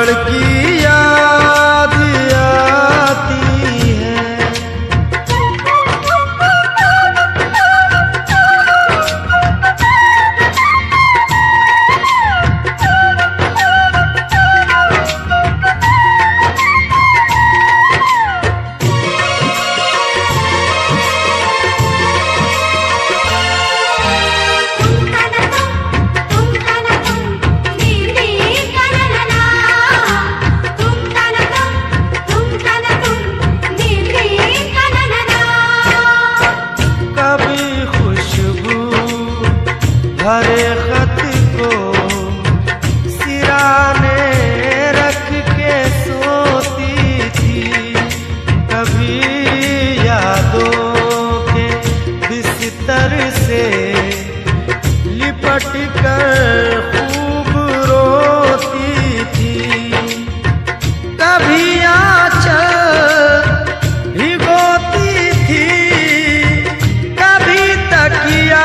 लड़की याद आती है। हरे खत को सिराने रख के सोती थी, कभी यादों के बिस्तर से लिपट कर खूब रोती थी। कभी आंचल भिगोती थी, कभी तकिया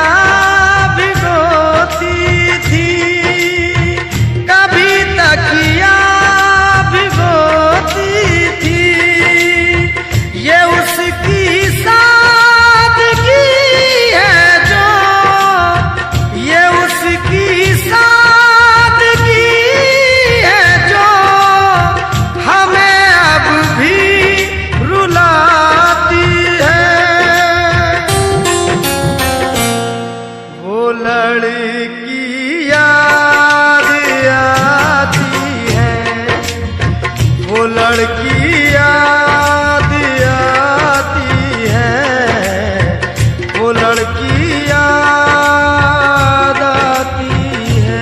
लड़की याद आती है, वो लड़की याद आती है, वो लड़की याद आती है।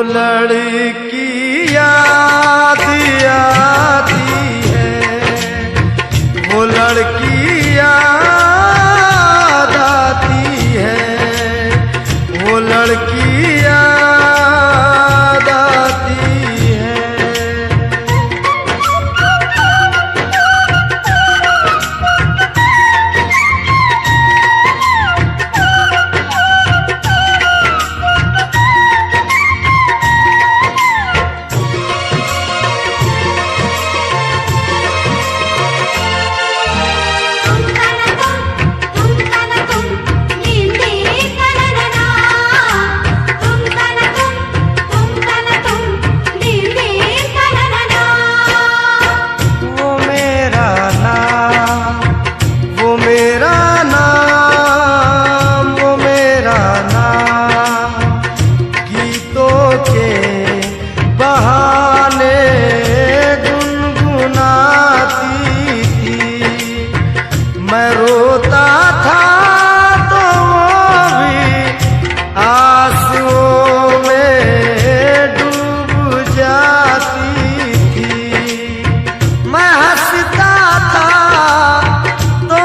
लड़की याद आती है, वो लड़की याद आती है, वो लड़की याद आती है। मैं रोता था तो वो भी आंसुओं में डूब जाती थी। मैं हंसता था तो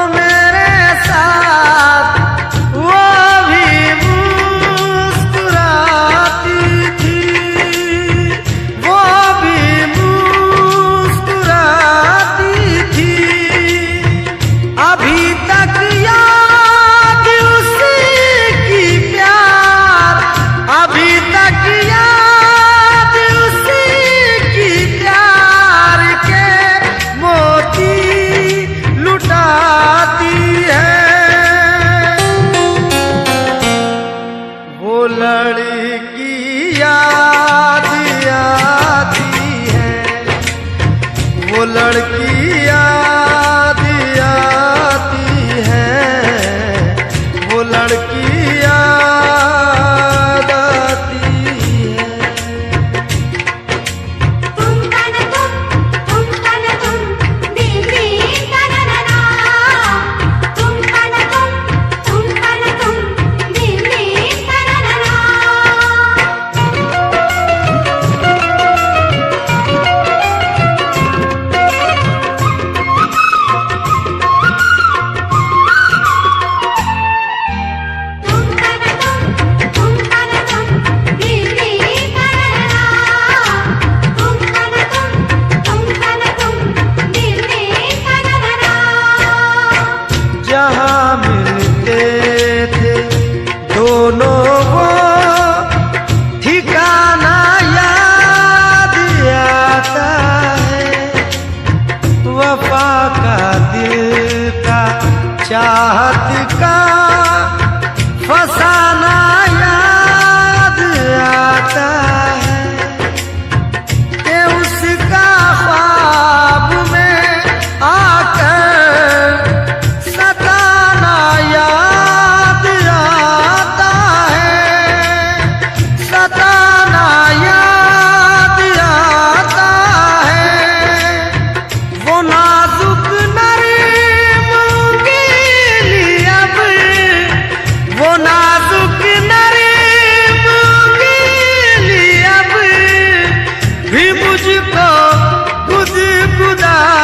चाहत का फसाना याद आता है कि उसका ख्वाब में आकर सताना याद आता है, सताना याद आता है। वो नाजुक वो नाजुक नरीब गीली अब भी मुझको गुदगुदाती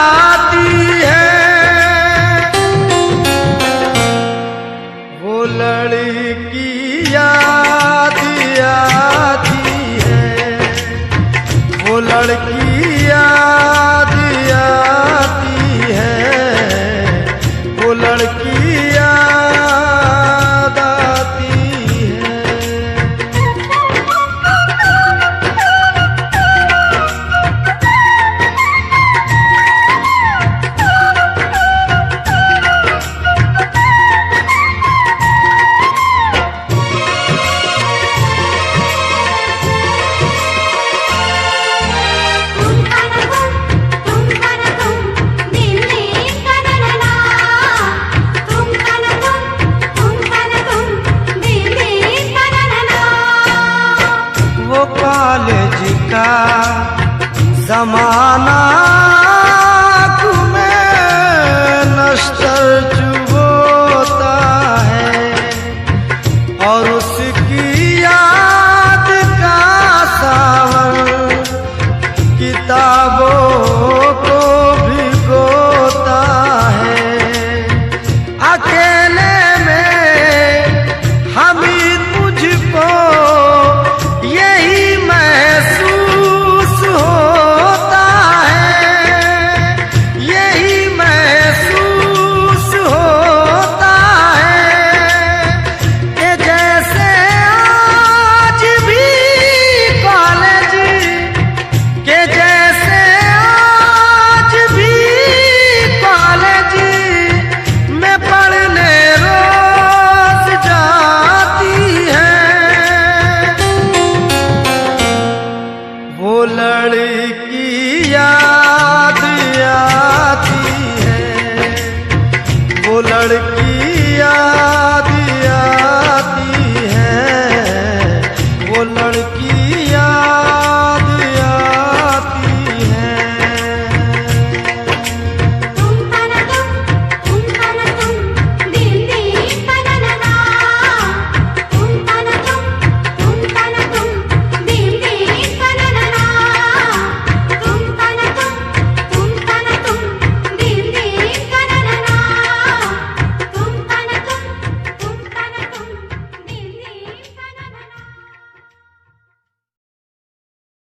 है। वो लड़की याद आती है, वो लड़की याद आती है, वो लड़की कॉलेज का जमाना तुम्हें नश्तर चुभोता है और उसकी याद का सावन किताबों को भिगोता है। अकेले में हामिद मुझको वो लड़की याद आती है, वो लड़की याद